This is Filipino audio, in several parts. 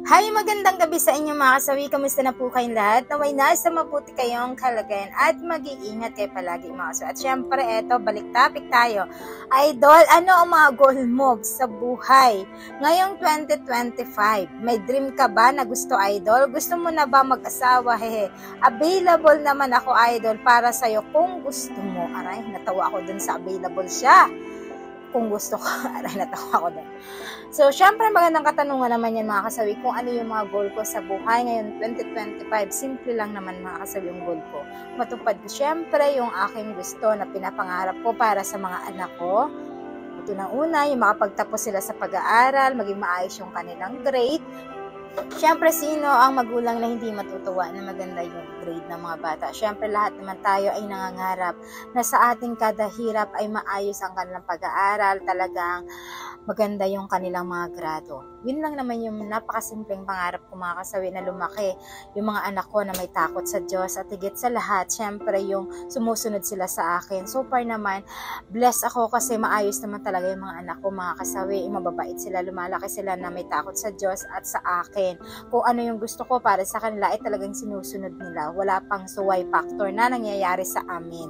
Hi, magandang gabi sa inyo mga kasawi. Kamusta na po kayong lahat? Naway nasa mabuti kayong kalagayan at mag-iingat kayo palagi mga kasawi. At syempre, eto, balik topic tayo. Idol, ano ang mga goal mo sa buhay? Ngayong 2025, may dream ka ba na gusto, idol? Gusto mo na ba mag-asawa? Hehe. Available naman ako, idol, para sa'yo kung gusto mo. Aray, natawa ako dun sa available siya. Kung gusto ko, aray, natawa ako dun. So, syempre magandang katanungan naman yan mga kasawi kung ano yung mga goal ko sa buhay ngayon 2025. Simple lang naman mga kasawi yung goal ko. Matupad ko syempre yung aking gusto na pinapangarap ko para sa mga anak ko. Ito na una, yung makapagtapos sila sa pag-aaral, maging maayos yung kanilang grade. Siyempre, sino ang magulang na hindi matutuwa na maganda yung grade ng mga bata? Siyempre, lahat naman tayo ay nangangarap na sa ating kada hirap ay maayos ang kanilang pag-aaral, talagang maganda yung kanilang mga grado. Yun lang naman yung napakasimpleng pangarap ko mga kasawi na lumaki. Yung mga anak ko na may takot sa Diyos at higit sa lahat, siyempre yung sumusunod sila sa akin. So far naman, blessed ako kasi maayos naman talaga yung mga anak ko mga kasawi. Mababait sila, lumalaki sila na may takot sa Diyos at sa akin. Kung ano yung gusto ko para sa kanila ay talagang sinusunod nila. Wala pang suway factor na nangyayari sa amin.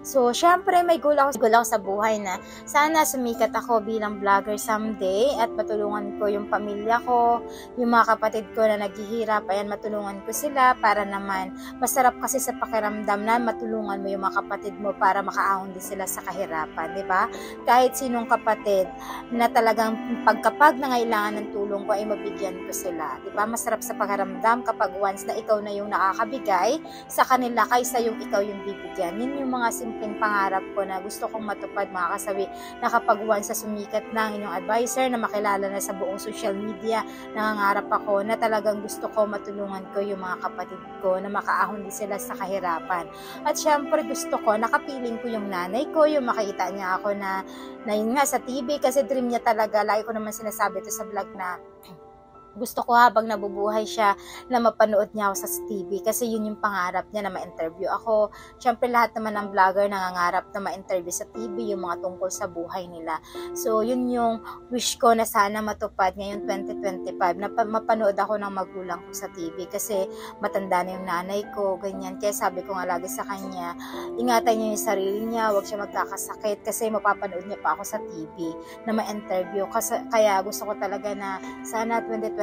So, syempre may goal ako sa buhay na sana sumikat ako bilang vlogger someday at matulungan ko yung pamilya ko, yung mga kapatid ko na naghihirap, ayan, matulungan ko sila para naman masarap kasi sa pakiramdam na matulungan mo yung mga kapatid mo para makaahon din sila sa kahirapan, di ba? Kahit sinong kapatid na talagang pagkapag nangailangan ng tulong ko ay mabigyan ko sila, di ba? Masarap sa pakiramdam kapag once na ikaw na yung nakakabigay sa kanila kaysa yung ikaw yung bibigyan. Yun yung mga simpleng pangarap ko na gusto kong matupad mga kasawi, na kapag once sa sumikat na ang inyong advisor na makilala na sa buong social media, nangangarap ako na talagang gusto ko matulungan ko yung mga kapatid ko na makaahon din sila sa kahirapan. At syempre gusto ko, nakapiling ko yung nanay ko, yung makita niya ako na yun nga sa TV kasi dream niya talaga, lagi ko naman sinasabi ito sa vlog na gusto ko habang nabubuhay siya na mapanood niya ako sa TV kasi yun yung pangarap niya na ma-interview ako. Siyempre lahat naman ng vlogger nangangarap na ma-interview sa TV yung mga tungkol sa buhay nila. So yun yung wish ko na sana matupad ngayon 2025 na mapanood ako ng magulang ko sa TV kasi matanda na yung nanay ko, ganyan. Kaya sabi ko nga lagi sa kanya, ingatan niya yung sarili niya, huwag siya magkakasakit kasi mapapanood niya pa ako sa TV na ma-interview. Kaya gusto ko talaga na sana 2025,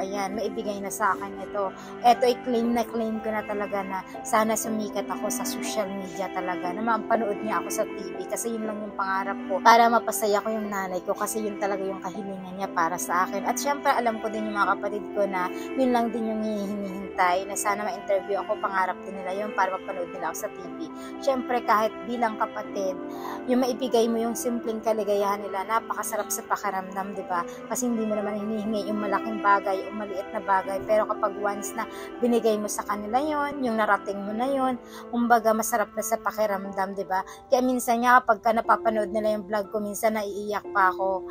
ayan, maibigay na sa akin ito. Ito ay claim ko na talaga na sana sumikat ako sa social media talaga, na mapanood niya ako sa TV kasi yun lang yung pangarap ko para mapasaya ko yung nanay ko kasi yun talaga yung kahilingan niya para sa akin. At syempre alam ko din yung mga kapatid ko na yun lang din yung hinihintay na sana ma-interview ako, pangarap din nila yun para mapanood nila ako sa TV. Syempre kahit bilang kapatid, yung maibigay mo yung simpleng kaligayahan nila, napakasarap sa pakiramdam, di ba? Kasi hindi mo naman hinihingi yung malaking bagay o maliit na bagay, pero kapag once na binigay mo sa kanila yon, yung narating mo na yon, kumbaga masarap na sa pakiramdam, di ba? Kaya minsan nga kapag napapanood nila yung vlog ko, minsan naiiyak pa ako.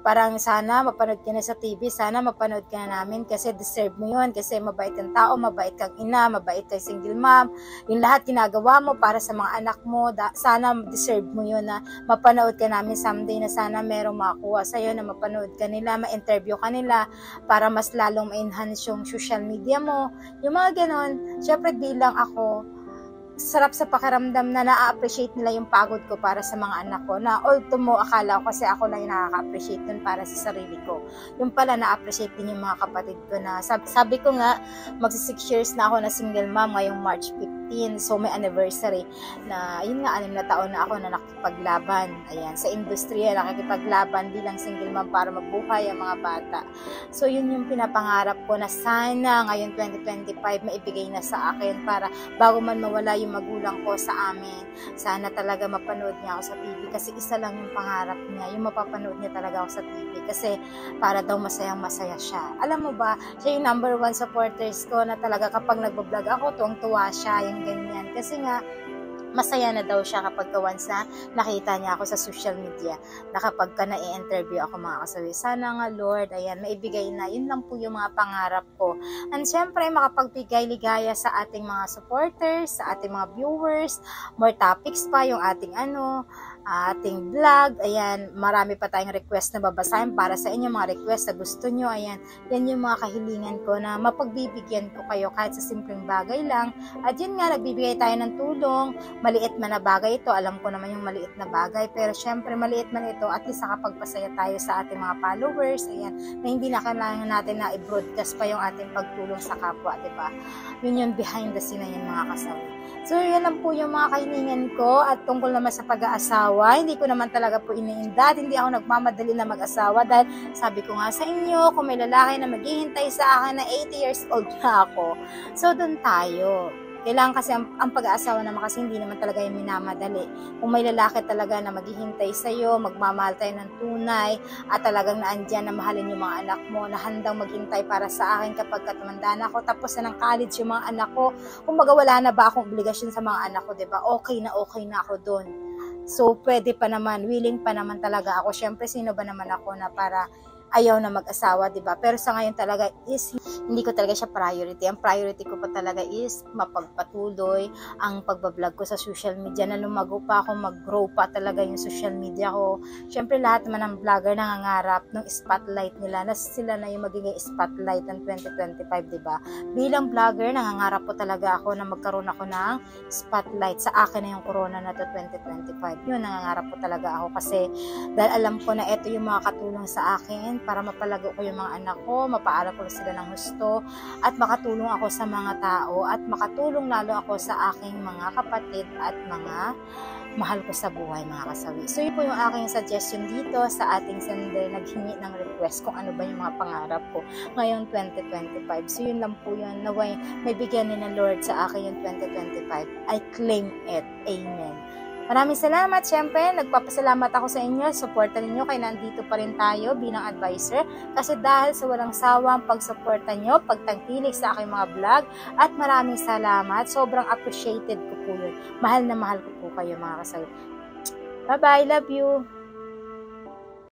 Parang sana mapanood ka na sa TV, sana mapanood ka na namin kasi deserve mo yun, kasi mabait kang tao, mabait kang ina, mabait kang single mom, yung lahat ginagawa mo para sa mga anak mo, sana deserve mo yun na mapanood ka namin someday, na sana merong makakuha sa'yo na mapanood ka nila, ma-interview ka nila para mas lalong ma-enhance yung social media mo, yung mga ganon. Syempre bilang ako, sarap sa pakiramdam na na-appreciate nila yung pagod ko para sa mga anak ko, na although mo akala ko kasi ako lang yung nakaka-appreciate dun para sa sarili ko, yung pala na-appreciate din yung mga kapatid ko na sabi ko nga magsi 6 years na ako na single mom ngayong March 15, so may anniversary na yun nga 6 na taon na ako na nakikipaglaban, ayan, sa industriya nakikipaglaban bilang single mom para mabuhay ang mga bata. So yun yung pinapangarap ko na sana ngayon 2025 maibigay na sa akin para bago man mawala yung magulang ko sa amin, sana talaga mapanood niya ako sa TV kasi isa lang yung pangarap niya, yung mapapanood niya talaga ako sa TV kasi para daw masayang masaya siya. Alam mo ba, siya yung number 1 supporters ko na talaga kapag nagbablog ako, tuwang-tuwa siya, yung ganyan. Kasi nga, masaya na daw siya kapag once na nakita niya ako sa social media, na kapag ka na-i-interview ako mga kasawi. Sana nga Lord, ayan, maibigay na. Yun lang po yung mga pangarap ko. And syempre, makapagbigay ligaya sa ating mga supporters, sa ating mga viewers, more topics pa, yung ating ating vlog. Ayan, marami pa tayong request na babasahin para sa inyo, mga request na gusto nyo. Ayan, yan yung mga kahilingan ko na mapagbibigyan ko kayo kahit sa simpleng bagay lang. At yun nga, nagbibigay tayo ng tulong. Maliit man na bagay ito, alam ko naman yung maliit na bagay, pero syempre maliit man ito, at least nakapagpasaya tayo sa ating mga followers. Ayan, na hindi na kailangan natin na i-broadcast pa yung ating pagtulong sa kapwa, diba? Yun yung behind the scene na yan, mga kasawi. So, yun lang po yung mga kahilingan ko at tungkol naman sa pag-aasawa. Hindi ko naman talaga po iniindat. Hindi ako nagmamadali na mag-asawa dahil sabi ko nga sa inyo, kung may lalaki na maghihintay sa akin na 80 years old na ako, so doon tayo. Kailangan kasi ang pag-aasawa naman kasi hindi naman talaga yung minamadali. Kung may lalaki talaga na maghihintay sa'yo, magmamahal tayo ng tunay, at talagang naandyan na mahalin yung mga anak mo, na handang maghintay para sa akin kapag katumandaan ako, tapos na ng college yung mga anak ko, kung wala na ba akong obligasyon sa mga anak ko, diba? Okay na ako doon. So, pwede pa naman, willing pa naman talaga ako. Syempre, sino ba naman ako na para ayaw na mag-asawa, diba? Pero sa ngayon talaga is, hindi ko talaga siya priority. Ang priority ko pa talaga is mapagpatuloy ang pagbablog ko sa social media, na lumago pa ako, mag-grow pa talaga yung social media ko. Siyempre, lahat naman ng vlogger nangangarap ng spotlight nila, na sila na yung magiging spotlight ng 2025, diba? Bilang vlogger, nangangarap po talaga ako na magkaroon ako ng spotlight. Sa akin na yung corona na to 2025. Yun, nangangarap po talaga ako kasi dahil alam ko na ito yung mga katulong sa akin para mapalago ko yung mga anak ko, mapaaral ko sila ng husto, at makatulong ako sa mga tao, at makatulong lalo ako sa aking mga kapatid at mga mahal ko sa buhay, mga kasawi. So yun po yung aking suggestion dito sa ating sender, naghingi ng request kung ano ba yung mga pangarap ko ngayong 2025. So yun lang po yun, naway may bigyan ni ng Lord sa akin yung 2025. I claim it. Amen. Maraming salamat. Siyempre, nagpapasalamat ako sa inyo. Supportan ninyo kaya nandito pa rin tayo bilang advisor. Kasi dahil sa walang sawang pagsuporta nyo, pagtangkilik sa aking mga vlog, at maraming salamat. Sobrang appreciated ko po yun. Mahal na mahal ko po kayo, mga kasawi. Bye-bye. Love you.